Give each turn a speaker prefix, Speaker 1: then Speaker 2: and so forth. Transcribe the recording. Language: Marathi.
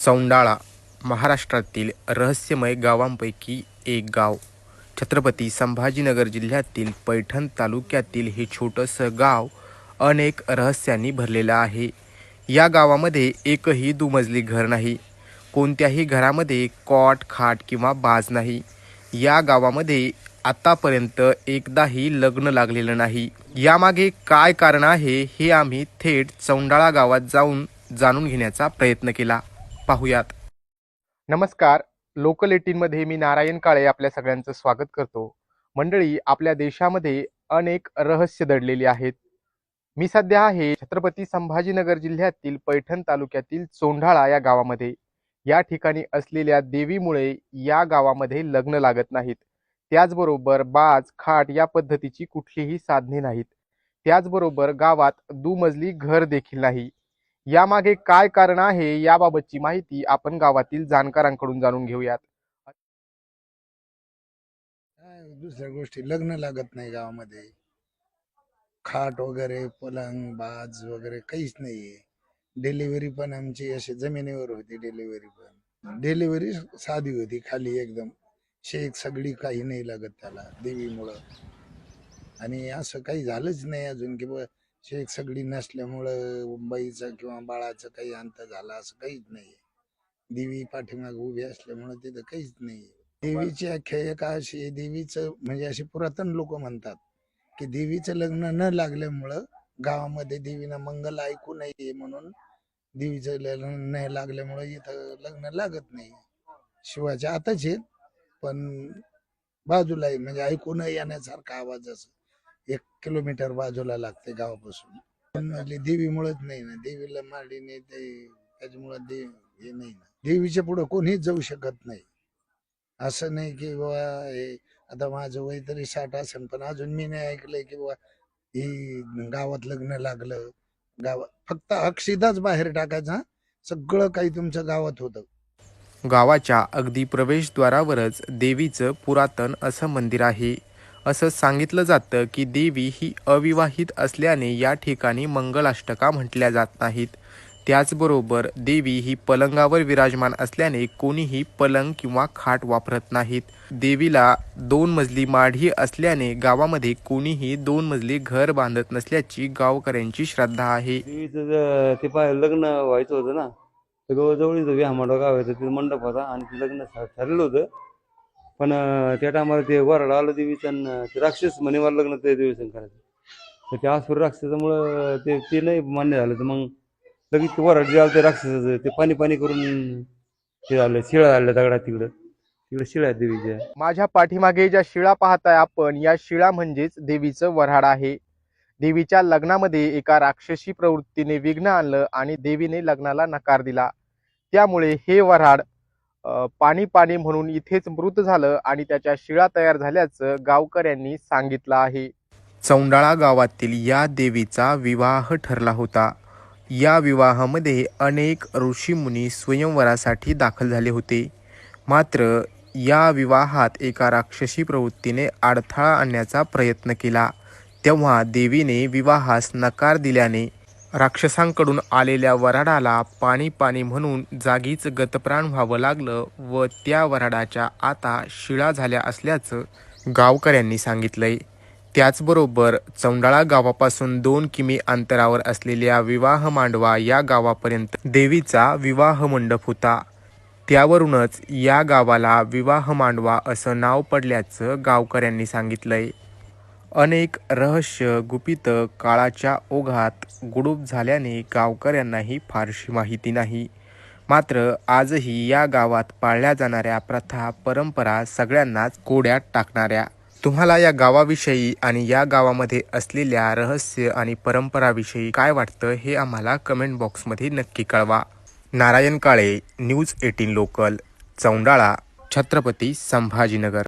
Speaker 1: चौंडाळा महाराष्ट्रातील रहस्यमय गावांपैकी एक गाव. छत्रपती संभाजीनगर जिल्ह्यातील पैठण तालुक्यातील हे छोटंसं गाव अनेक रहस्यांनी भरलेलं आहे. या गावामध्ये एकही दुमजली घर नाही. कोणत्याही घरामध्ये कॉट, खाट किंवा बाज नाही. या गावामध्ये आतापर्यंत एकदाही लग्न लागलेलं नाही. यामागे काय कारण आहे हे आम्ही थेट चौंडाळा गावात जाऊन जाणून घेण्याचा प्रयत्न केला. पाहुयात. नमस्कार. लोकल 18 मध्ये मी नारायण काळे आपल्या सगळ्यांचं स्वागत करतो. मंडळी, आपल्या देशामध्ये अनेक रहस्य दडलेली आहेत. मी सध्या आहे छत्रपती संभाजीनगर जिल्ह्यातील पैठण तालुक्यातील चौंडाळा या गावामध्ये. या ठिकाणी असलेल्या देवीमुळे या गावामध्ये लग्न लागत नाहीत. त्याचबरोबर बाज, खाट या पद्धतीची कुठलीही साधने नाहीत. त्याचबरोबर गावात दुमजली घर देखील नाही. यामागे काय कारण आहे याबाबतची माहिती आपण गावातील जाणकारांकडून जाणून घेऊयात.
Speaker 2: दुसऱ्या गोष्टी लग्न लागत नाही गावामध्ये. खाट वगैरे, पलंग, बाज वगैरे काहीच नाहीये. डिलिव्हरी पण आमची अशी जमिनीवर होती. डिलिव्हरी साधी होती, खाली एकदम शेक सगळी, काही नाही लागत त्याला देवीमुळं. आणि असं काही झालंच नाही अजून की शेक सगळी नसल्यामुळं बाईचं किंवा बाळाचं काही अंत झाला, असं काहीच नाही. देवी पाठीमाग उभी असल्यामुळं तिथं काहीच नाही. देवीची आख्यायिका अशी आहे, देवीचं म्हणजे असे पुरातन लोक म्हणतात की देवीचं लग्न न लागल्यामुळं गावामध्ये देवीनं मंगल ऐकू नये म्हणून देवीचं लग्न नाही लागल्यामुळं इथं लग्न लागत नाही. शिवाच्या आताच आहेत पण बाजूला आहे, म्हणजे ऐकू न येण्यासारखा आवाज असं 1 किलोमीटर बाजूला लागते गावापासून. पण म्हणजे देवीमुळेच नाही ना, देवीला मारली ते त्याच्यामुळं हे नाही ना, देवीच्या पुढे कोणीच जाऊ शकत नाही. असं नाही की बाबा हे आता माझं वय तरी 60 असेल पण अजून मी नाही ऐकलंय की बाबा ही गावात लग्न लागलं. गावात फक्त अक्षिदाच बाहेर टाकायचा, सगळं काही तुमच्या गावात होतं.
Speaker 1: गावाच्या अगदी प्रवेशद्वारावरच देवीचं पुरातन असं मंदिर आहे. असं सांगितलं जातं की देवी ही अविवाहित असल्याने या ठिकाणी मंगलाष्टका म्हटल्या जात नाहीत. त्याचबरोबर देवी ही पलंगावर विराजमान असल्याने कोणीही पलंग किंवा खाट वापरत नाहीत. देवीला 2 मजली माढी असल्याने गावामध्ये कोणीही 2 मजली घर बांधत नसल्याची गावकऱ्यांची श्रद्धा आहे.
Speaker 3: देवीचं ते लग्न व्हायचं होतं ना, तर जवळच विहामाडा गाव आहे, तिथे मंडप होता आणि ते लग्न ठरलेलं होतं. पण त्या टायमाला ते वराड आलं देवीचं आणि ते राक्षस म्हणे मला लग्न ते देवीचं करायचं. तर त्या आसुर राक्षसामुळं ते नाही मान्य झालं. तर मग लगेच ते वराड जे आलं ते राक्षसाचं ते पाणी करून ते झालं, शिळा झाल्या दगडात. तिकडे शिळा आहेत देवीच्या.
Speaker 1: माझ्या पाठीमागे ज्या शिळा पाहताय आपण, या शिळा म्हणजेच देवीचं वऱ्हाड आहे. देवीच्या लग्नामध्ये एका राक्षसी प्रवृत्तीने विघ्न आणलं आणि देवीने लग्नाला नकार दिला. त्यामुळे हे वऱ्हाड पाणी म्हणून इथेच मृत झालं आणि त्याच्या शिळा तयार झाल्याचं गावकऱ्यांनी सांगितलं आहे. चौंडाळा गावातील या देवीचा विवाह ठरला होता. या विवाहामध्ये अनेक ऋषीमुनी स्वयंवरासाठी दाखल झाले होते. मात्र या विवाहात एका राक्षसी प्रवृत्तीने अडथळा आणण्याचा प्रयत्न केला. तेव्हा देवीने विवाहास नकार दिल्याने राक्षसांकडून आलेल्या वऱ्हाडाला पाणी म्हणून जागीच गतप्राण व्हावं लागलं व त्या वऱ्हाडाच्या आता शिळा झाल्या असल्याचं गावकऱ्यांनी सांगितलंय. त्याचबरोबर चौंडाळा गावापासून 2 किमी अंतरावर असलेल्या विवाह मांडवा या गावापर्यंत देवीचा विवाह मंडप होता. त्यावरूनच या गावाला विवाह मांडवा असं नाव पडल्याचं गावकऱ्यांनी सांगितलंय. अनेक रहस्य गुपित काळाच्या ओघात गुडूप झाल्याने गावकऱ्यांनाही फारशी माहिती नाही. मात्र आजही या गावात पाळल्या जाणाऱ्या प्रथा परंपरा सगळ्यांनाच कोड्यात टाकणाऱ्या. तुम्हाला या गावाविषयी आणि या गावामध्ये असलेल्या रहस्य आणि परंपराविषयी काय वाटतं हे आम्हाला कमेंट बॉक्समध्ये नक्की कळवा. Narayan Kale, news 18 local, Chaundala, Chhatrapati Sambhajinagar.